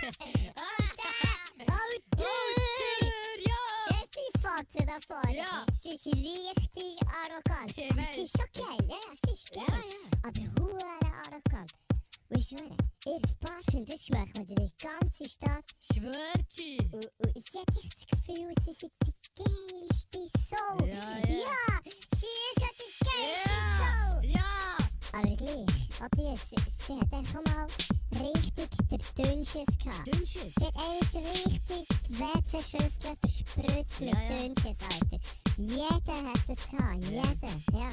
Alter! Ja! Siehst du die Fotze da vorne? Ja. Sie ist richtig arrogant. Ich Aber weiß. sie ist schon geil, ja, sie ist geil. Ja. Aber hure arrogant. Und ich schwöre, ihr Parfüm, das schmeckt mir die ganze Stadt. Schwörtchi! Und sie hat echt das Gefühl, sie ist die geilste Sau. Ja. Ja, sie ist ja die geilste Sau. Ja! Aber gleich, Matthias, sie hat einfach mal richtig den Dünnschiss gehabt. Dünnschiss? Sie hat eigentlich richtig die WC-Schüssel verspritzt mit Ja, ja. Dünnschiss, Alter. Jeder hat das gehabt, jeder, ja.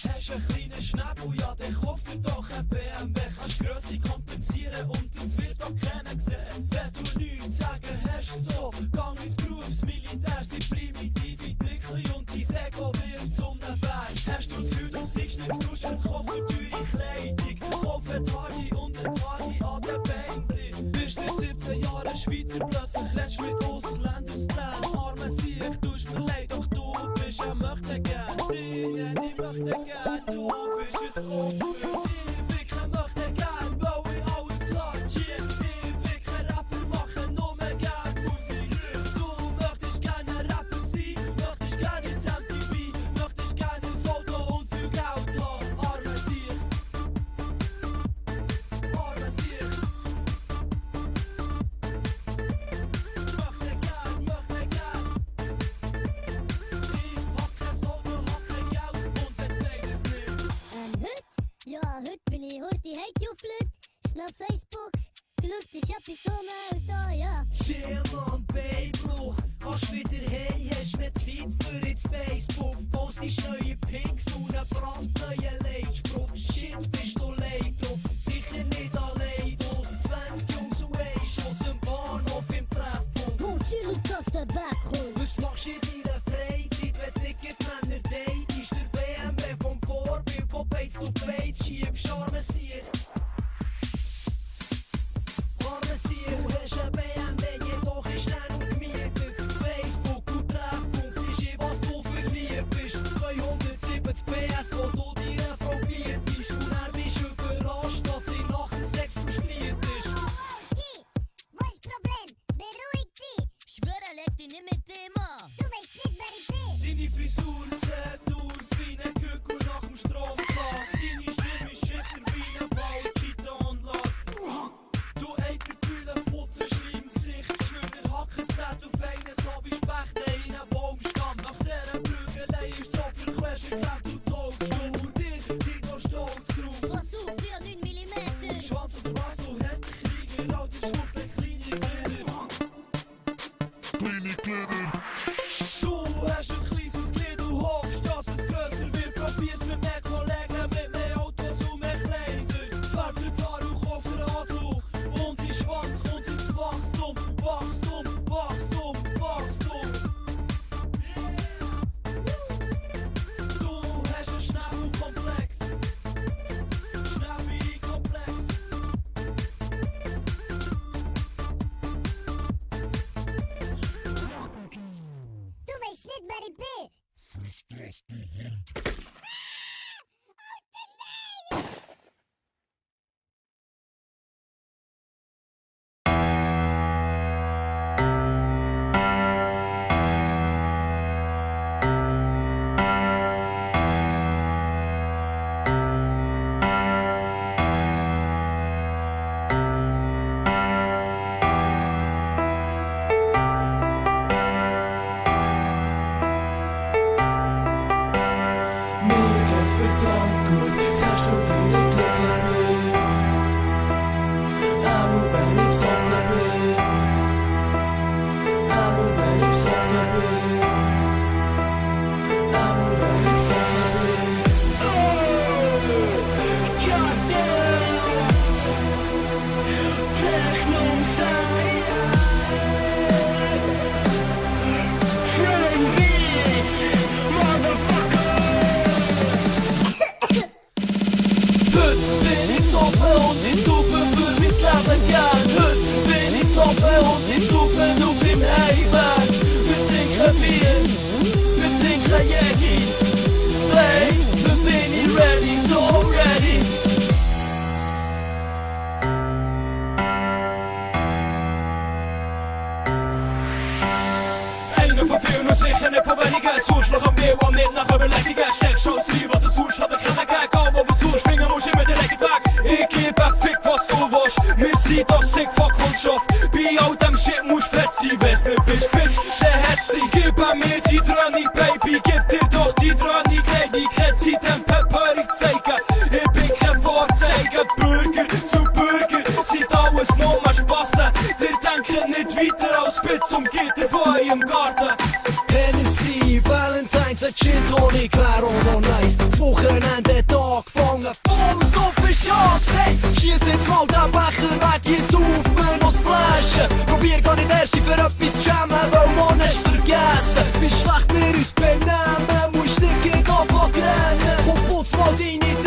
Hast einen kleinen Schnäbel, ja, dann kauf dir doch ein BMW. Kannst Grösse kompensieren und es wird auch keiner sehen. Wenn du nichts sagen hast, so, gang ins Berufsmilitär. Sie primitive Trickli und die Sego wird zum Bär. Hast du das Gefühl, du siehst nicht aus, dann kauf dir teure Kleidung. Kauf ein Hardy und ein Hardy an den Beinen. Bist seit 17 Jahren Schweizer, plötzlich redest mit Ausländer-Slang. Arme Sieg, tust mir leid, doch du bist ja möchte gern. Ich möchte gern, du bist ein Opfer. Ich will kein möchte gern, weil ich alles latschiert. Ich will kein Rapper machen, nur mehr gern Musik. Du möchtest gerne ein Rapper sein, möchtest gerne ins MTV, möchtest gerne ein Auto und viel Geld haben. Arme Sieg. Arme Sieg. Möchte gern. Ich hab kein Auto, hab kein Geld und dann weiß es nicht. Heute? Ja, heute bin ich heute heimgeflügt. Schnell Facebook. Glück ist etwas so, ja. Chill und Beibruch, kannst wieder hey, hast mehr Zeit für ins Facebook. Postest neue Pics und einen brandneuen Leitspruch. Shit, bist du leid drauf, sicher nicht allein. Los 20 Jungs und ein Schuss im Bahnhof im Treffpunkt. Wo chill und das der Backhof? Was machst du in deiner Freizeit, wenn Ticketmänner date? Ist der BMW vom Vorbild, von Beiz zu Beiz schiebst, arme Sieg. Arme Sieg, du hast ein BMW, jedoch ist er noch gemietet. Facebook und Treffpunkt ist in was du verliebt bist. 270 PS, wo du deiner Frau bietest. Und er bist überrascht, dass sie nach dem Sex frustriert ist. G, wo ist das Problem? Beruhig dich. Schwöre, leg dich nicht mit dem an. Du weißt nicht, wer ich bin. Deine Frisur sieht aus wie ein Kükel nach dem Stromschlag. Deine Stimme ist schicker wie ein Waldgitarrenlag. Du eiter kühle Fotze, Schleimgesicht. Schöner Hackenzett auf eines hab ich Spechte in einem Baumstamm. Nach dieser Prügelei ist so verquetscht, du taugst du. Und dir seid auch stolz drauf. Pass auf, wie an 9 mm. Schwanz oder was, du hättest Krieger, alte Schufel, kleine Glieder. Du hast ein kleines Glied, du hoffst, dass es grösser wird. Probier's mit mehr Kollegen, mit mehr Autos und mehr Kleider. Färbt der Haar und kauft den Anzug. Und die Schwanz kommt ins Wachstum. Wachstum, Wachstum, Wachstum. Du hast einen Schnäbelkomplex. Schnäbelkomplex. Du weißt nicht, wer ich bin. Mir geht's verdammt gut, sagst du, wie ich glücklich bin. Auch wenn ich besoffen bin. Auch wenn ich besoffen bin. Auch wenn ich besoffen bin. Goddamn! Techno-Style! Train Beat! Motherfucker! Heute bin ich zoffen und ich suche für mein Leben gern. Heute bin ich zoffen und ich suche auf dem Heimweg. Wir trinken Bier, wir trinken Jägi. Hey, dann bin ich ready, so ready. Berechtigung. Sonst noch ein Bier und nicht nach Überlegungen. Steck schon rein, was es sonst hat, keiner gegen. Egal wo versuchst, finden musst immer direkt weg. Ich geb ein Fick, was du willst. Wir sind doch sick von Kunststoff. Bei all dem Shit musst fett sein, wenn's nicht bist, Bitch. Der hat's dich. Gib an mir die Dröhnung, Baby. Gib dir doch die Dröhnung, Lady. Keine Zeit, den Pepperig zeigen. Ich bin kein Vorzeiger. Bürger zu Bürger. Seid alles nur mal Spasten. Ihr denkt nicht weiter als bis zum Gitter von eurem Garten. Hennessy, Valentine's, ein Gin Tonic wär auch noch nice. Das Wochenende da gefangen, voll so Fischjagd. Hey, schiess jetzt mal den Becher weg, jetzt auf mir noch das Flaschen. Probier gar nicht erst für etwas zu jammen, weil man ist vergessen. Wie schlecht wir uns benehmen, musst nicht gegen Abwag rennen. Komm, putz mal deine